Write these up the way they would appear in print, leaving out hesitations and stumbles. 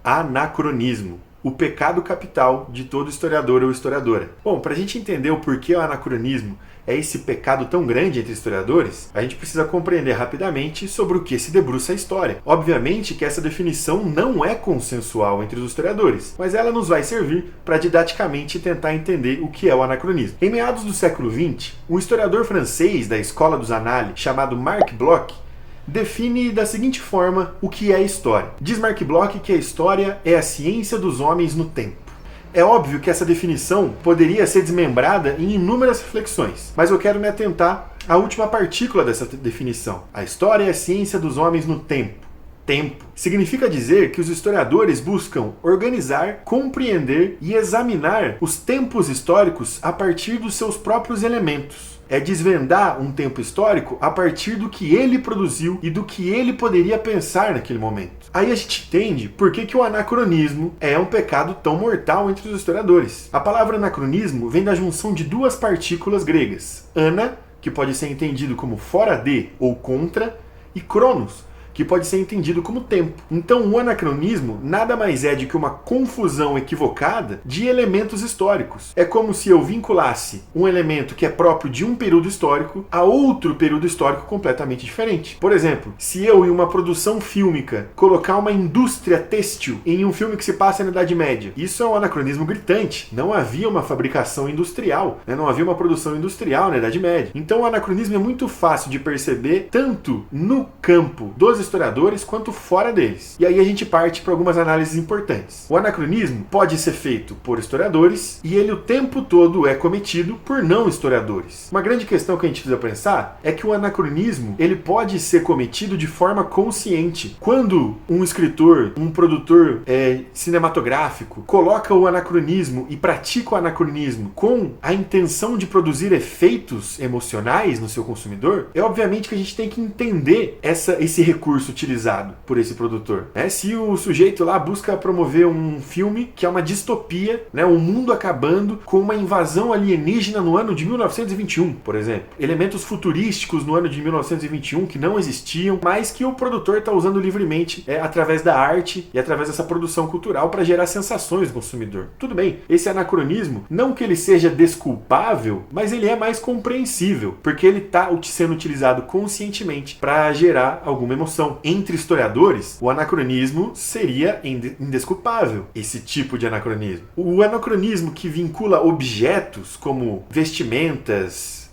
Anacronismo. O pecado capital de todo historiador ou historiadora. Bom, para a gente entender o porquê o anacronismo é esse pecado tão grande entre historiadores, a gente precisa compreender rapidamente sobre o que se debruça a história. Obviamente que essa definição não é consensual entre os historiadores, mas ela nos vai servir para didaticamente tentar entender o que é o anacronismo. Em meados do século XX, um historiador francês da Escola dos Annales, chamado Marc Bloch, define da seguinte forma o que é história. Diz Marc Bloch que a história é a ciência dos homens no tempo. É óbvio que essa definição poderia ser desmembrada em inúmeras reflexões, mas eu quero me atentar à última partícula dessa definição. A história é a ciência dos homens no tempo. Tempo significa dizer que os historiadores buscam organizar, compreender e examinar os tempos históricos a partir dos seus próprios elementos. É desvendar um tempo histórico a partir do que ele produziu e do que ele poderia pensar naquele momento. Aí a gente entende por que o anacronismo é um pecado tão mortal entre os historiadores. A palavra anacronismo vem da junção de duas partículas gregas, ana, que pode ser entendido como fora de ou contra, e cronos, que pode ser entendido como tempo. Então o anacronismo nada mais é do que uma confusão equivocada de elementos históricos. É como se eu vinculasse um elemento que é próprio de um período histórico a outro período histórico completamente diferente. Por exemplo, se eu, em uma produção fílmica, colocar uma indústria têxtil em um filme que se passa na Idade Média, isso é um anacronismo gritante. Não havia uma fabricação industrial, né? Não havia uma produção industrial na Idade Média. Então o anacronismo é muito fácil de perceber tanto no campo dos historiadores quanto fora deles. E aí a gente parte para algumas análises importantes. O anacronismo pode ser feito por historiadores e ele o tempo todo é cometido por não historiadores. Uma grande questão que a gente precisa pensar é que o anacronismo ele pode ser cometido de forma consciente. Quando um escritor, um produtor cinematográfico coloca o anacronismo e pratica o anacronismo com a intenção de produzir efeitos emocionais no seu consumidor, é obviamente que a gente tem que entender esse recurso utilizado por esse produtor. Se o sujeito lá busca promover um filme que é uma distopia, um mundo acabando com uma invasão alienígena no ano de 1921, por exemplo. Elementos futurísticos no ano de 1921 que não existiam, mas que o produtor está usando livremente através da arte e através dessa produção cultural para gerar sensações no consumidor. Tudo bem, esse anacronismo, não que ele seja desculpável, mas ele é mais compreensível, porque ele está sendo utilizado conscientemente para gerar alguma emoção. Entre historiadores, o anacronismo seria indesculpável, esse tipo de anacronismo. O anacronismo que vincula objetos como vestimentas,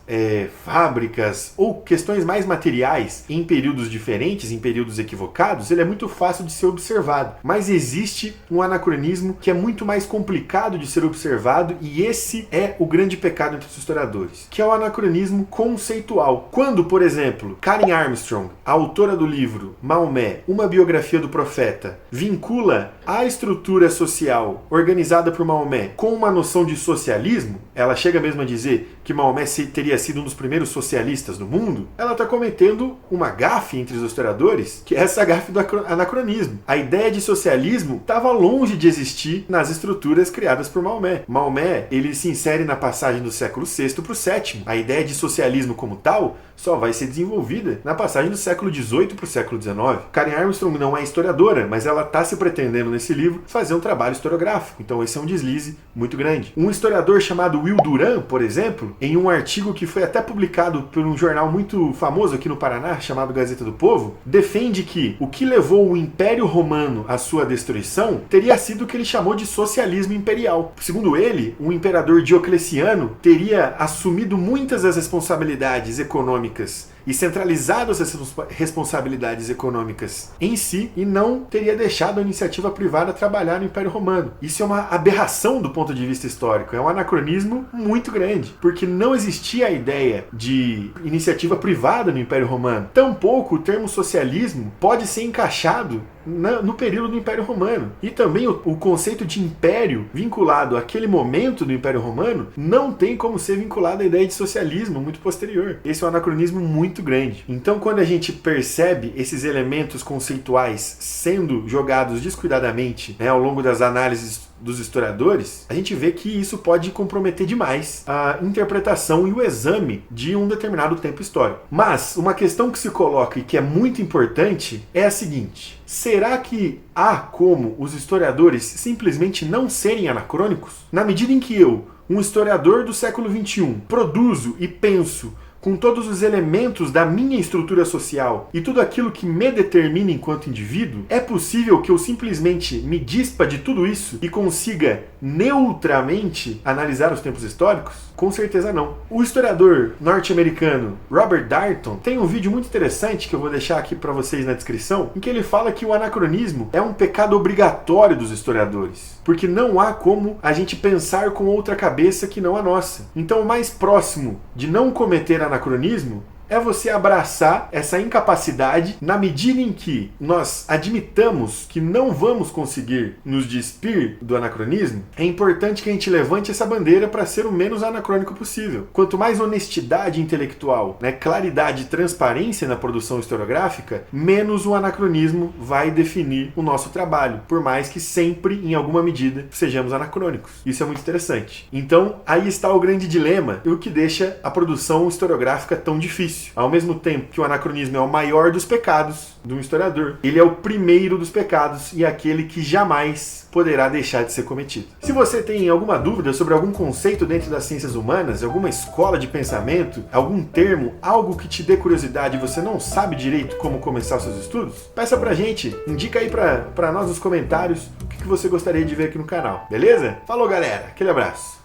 fábricas ou questões mais materiais em períodos diferentes, em períodos equivocados, ele é muito fácil de ser observado. Mas existe um anacronismo que é muito mais complicado de ser observado e esse é o grande pecado entre os historiadores, que é o anacronismo conceitual. Quando, por exemplo, Karen Armstrong, a autora do livro Maomé, uma biografia do profeta, vincula a estrutura social organizada por Maomé com uma noção de socialismo, ela chega mesmo a dizer que Maomé teria sido um dos primeiros socialistas do mundo, ela está cometendo uma gafe entre os historiadores, que é essa gafe do anacronismo. A ideia de socialismo estava longe de existir nas estruturas criadas por Maomé. Maomé, ele se insere na passagem do século VI para o VII. A ideia de socialismo como tal só vai ser desenvolvida na passagem do século XVIII para o século XIX. Karen Armstrong não é historiadora, mas ela está se pretendendo nesse livro fazer um trabalho historiográfico. Então esse é um deslize muito grande. Um historiador chamado Will Duran, por exemplo, em um artigo que foi até publicado por um jornal muito famoso aqui no Paraná, chamado Gazeta do Povo, defende que o que levou o Império Romano à sua destruição teria sido o que ele chamou de socialismo imperial. Segundo ele, o imperador Diocleciano teria assumido muitas das responsabilidades econômicas e centralizado essas responsabilidades econômicas em si e não teria deixado a iniciativa privada trabalhar no Império Romano. Isso é uma aberração do ponto de vista histórico, é um anacronismo muito grande, porque não existia a ideia de iniciativa privada no Império Romano. Tampouco o termo socialismo pode ser encaixado no período do Império Romano. E também o conceito de império vinculado àquele momento do Império Romano não tem como ser vinculado à ideia de socialismo muito posterior. Esse é um anacronismo muito grande. Então, quando a gente percebe esses elementos conceituais sendo jogados descuidadamente, né, ao longo das análises dos historiadores, a gente vê que isso pode comprometer demais a interpretação e o exame de um determinado tempo histórico. Mas uma questão que se coloca e que é muito importante é a seguinte: será que há como os historiadores simplesmente não serem anacrônicos? Na medida em que eu, um historiador do século XXI, produzo e penso com todos os elementos da minha estrutura social e tudo aquilo que me determina enquanto indivíduo, é possível que eu simplesmente me dispa de tudo isso e consiga neutramente analisar os tempos históricos? Com certeza não. O historiador norte-americano Robert Darnton tem um vídeo muito interessante que eu vou deixar aqui para vocês na descrição, em que ele fala que o anacronismo é um pecado obrigatório dos historiadores, porque não há como a gente pensar com outra cabeça que não a nossa. Então, o mais próximo de não cometer anacronismo é você abraçar essa incapacidade na medida em que nós admitamos que não vamos conseguir nos despir do anacronismo. É importante que a gente levante essa bandeira para ser o menos anacrônico possível. Quanto mais honestidade intelectual, né, claridade e transparência na produção historiográfica, menos o anacronismo vai definir o nosso trabalho, por mais que sempre, em alguma medida, sejamos anacrônicos. Isso é muito interessante. Então, aí está o grande dilema e o que deixa a produção historiográfica tão difícil. Ao mesmo tempo que o anacronismo é o maior dos pecados de um historiador, ele é o primeiro dos pecados e aquele que jamais poderá deixar de ser cometido. Se você tem alguma dúvida sobre algum conceito dentro das ciências humanas, alguma escola de pensamento, algum termo, algo que te dê curiosidade e você não sabe direito como começar os seus estudos, peça pra gente, indica aí pra nós nos comentários o que você gostaria de ver aqui no canal, beleza? Falou, galera, aquele abraço!